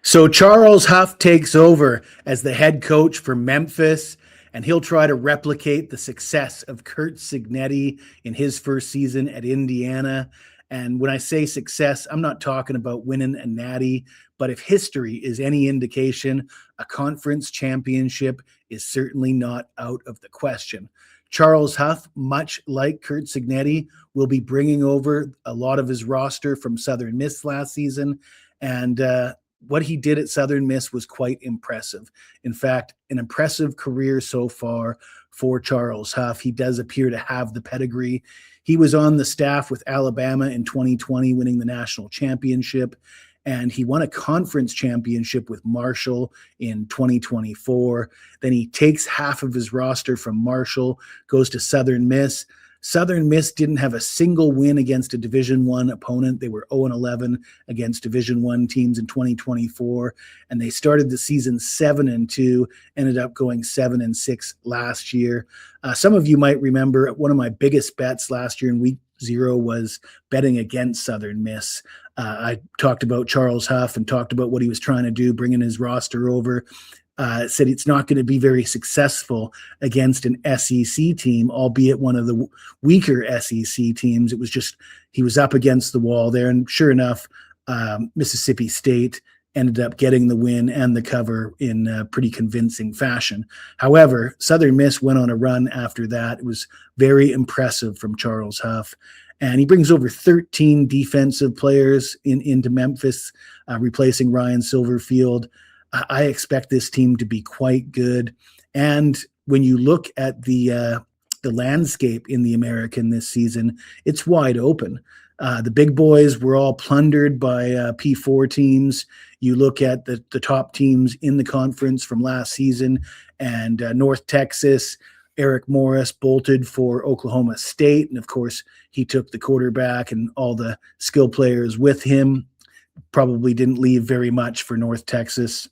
So Charles Huff takes over as the head coach for Memphis, and he'll try to replicate the success of Curt Cignetti in his first season at Indiana. And when I say success, I'm not talking about winning a natty, but if history is any indication, a conference championship is certainly not out of the question. Charles Huff, much like Curt Cignetti, will be bringing over a lot of his roster from Southern Miss last season, and what he did at Southern Miss was quite impressive. In fact, an impressive career so far for Charles Huff. He does appear to have the pedigree. He was on the staff with Alabama in 2020, winning the national championship, and he won a conference championship with Marshall in 2024. Then he takes half of his roster from Marshall, goes to Southern Miss. Southern Miss didn't have a single win against a Division I opponent. They were 0-11 against Division I teams in 2024, and they started the season 7-2, ended up going 7-6 last year. Some of you might remember one of my biggest bets last year in week 0 was betting against Southern Miss. I talked about Charles Huff and talked about what he was trying to do, bringing his roster over. Said it's not going to be very successful against an SEC team, albeit one of the weaker SEC teams. It was just, he was up against the wall there. And sure enough, Mississippi State ended up getting the win and the cover in pretty convincing fashion. However, Southern Miss went on a run after that. It was very impressive from Charles Huff. And he brings over 13 defensive players into Memphis, replacing Ryan Silverfield. I expect this team to be quite good. And when you look at the landscape in the American this season, it's wide open. The big boys were all plundered by P4 teams. You look at the top teams in the conference from last season, and North Texas, Eric Morris bolted for Oklahoma State. And of course, he took the quarterback and all the skill players with him. Probably didn't leave very much for North Texas.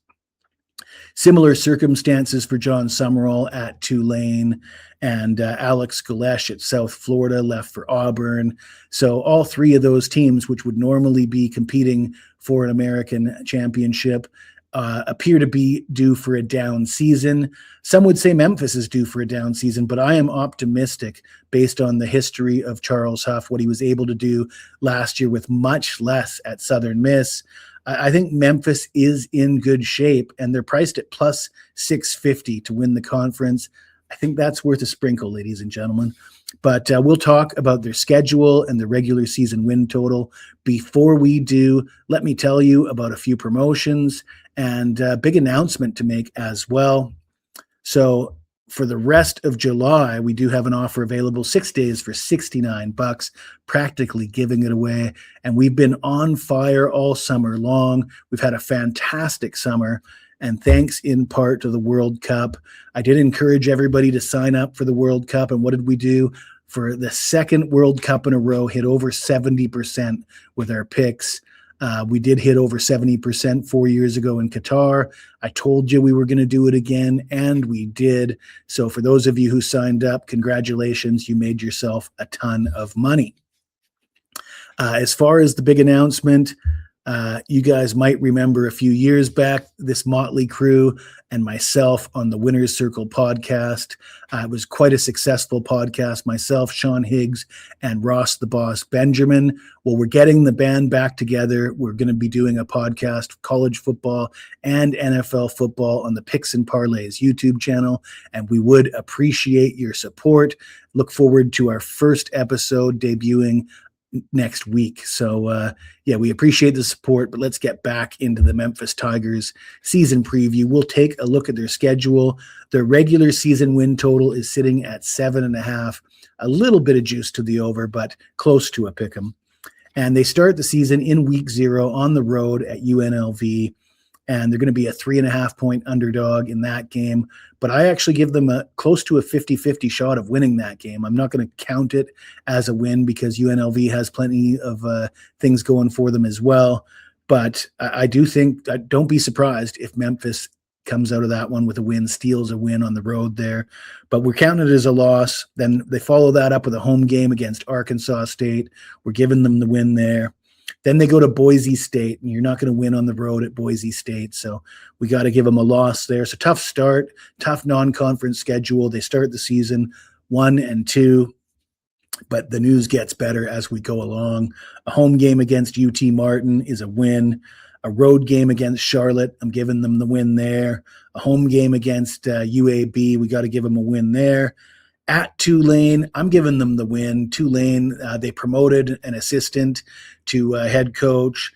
Similar circumstances for John Summerall at Tulane, and Alex Galesh at South Florida left for Auburn. So all three of those teams, which would normally be competing for an American championship, appear to be due for a down season. Some would say Memphis is due for a down season, but I am optimistic based on the history of Charles Huff, what he was able to do last year with much less at Southern Miss. I think Memphis is in good shape, and they're priced at plus 650 to win the conference. I think that's worth a sprinkle, ladies and gentlemen. But we'll talk about their schedule and the regular season win total. Before we do, let me tell you about a few promotions and a big announcement to make as well. So for the rest of July, we do have an offer available, 6 days for $69, practically giving it away. And we've been on fire all summer long. We've had a fantastic summer, and thanks in part to the World Cup. I did encourage everybody to sign up for the World Cup, and what did we do? For the second World Cup in a row, hit over 70% with our picks. We did hit over 70% 4 years ago in Qatar. I told you we were going to do it again, and we did. So for those of you who signed up, congratulations. You made yourself a ton of money. As far as the big announcement, you guys might remember a few years back, this motley crew and myself on the Winner's Circle podcast. It was quite a successful podcast. Myself, Sean Higgs, and Ross the Boss Benjamin. Well, we're getting the band back together. We're going to be doing a podcast, college football and NFL football, on the Picks and Parlays YouTube channel, and we would appreciate your support. Look forward to our first episode debuting next week. So yeah, we appreciate the support, but let's get back into the Memphis Tigers season preview. We'll take a look at their schedule. Their regular season win total is sitting at 7.5, a little bit of juice to the over, but close to a pick 'em. And they start the season in week 0 on the road at UNLV, and they're going to be a 3.5-point underdog in that game. But I actually give them a close to a 50-50 shot of winning that game. I'm not going to count it as a win because UNLV has plenty of things going for them as well. But I do think, don't be surprised if Memphis comes out of that one with a win, steals a win on the road there. But we're counting it as a loss. Then they follow that up with a home game against Arkansas State. We're giving them the win there. Then they go to Boise State, and you're not going to win on the road at Boise State. So we got to give them a loss there. So tough start, tough non-conference schedule. They start the season 1-2, but the news gets better as we go along. A home game against UT Martin is a win. A road game against Charlotte, I'm giving them the win there. A home game against UAB, we got to give them a win there. At Tulane, I'm giving them the win. Tulane, they promoted an assistant to head coach.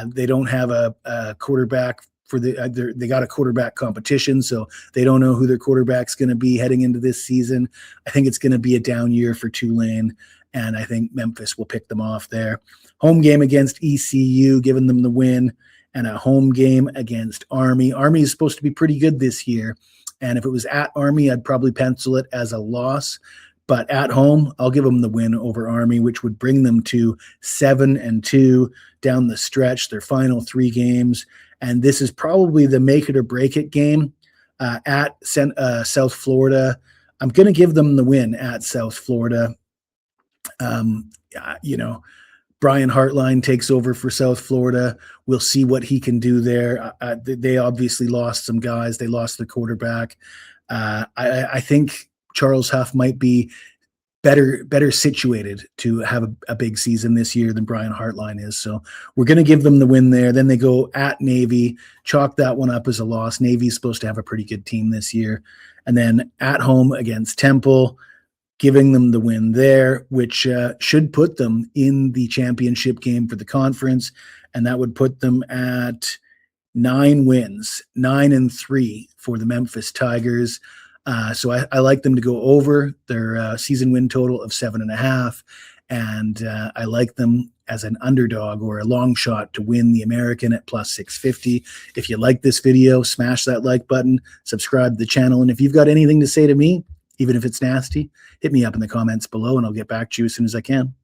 They don't have a quarterback for they got a quarterback competition, so they don't know who their quarterback's going to be heading into this season. I think it's going to be a down year for Tulane, and I think Memphis will pick them off there. Home game against ECU, giving them the win, and a home game against Army. Army is supposed to be pretty good this year. And if it was at Army, I'd probably pencil it as a loss. But at home, I'll give them the win over Army, which would bring them to 7-2 down the stretch, their final 3 games. And this is probably the make it or break it game at South Florida. I'm going to give them the win at South Florida. Brian Hartline takes over for South Florida. We'll see what he can do there. They obviously lost some guys. They lost the quarterback. I think Charles Huff might be better situated to have a big season this year than Brian Hartline is. So we're going to give them the win there. Then they go at Navy, chalk that one up as a loss. Navy's supposed to have a pretty good team this year. And then at home against Temple, giving them the win there, which should put them in the championship game for the conference. And that would put them at 9 wins, 9-3 for the Memphis Tigers. So I like them to go over their season win total of 7.5. And I like them as an underdog or a long shot to win the American at plus 650. If you like this video, smash that like button, subscribe to the channel. And if you've got anything to say to me, even if it's nasty, hit me up in the comments below and I'll get back to you as soon as I can.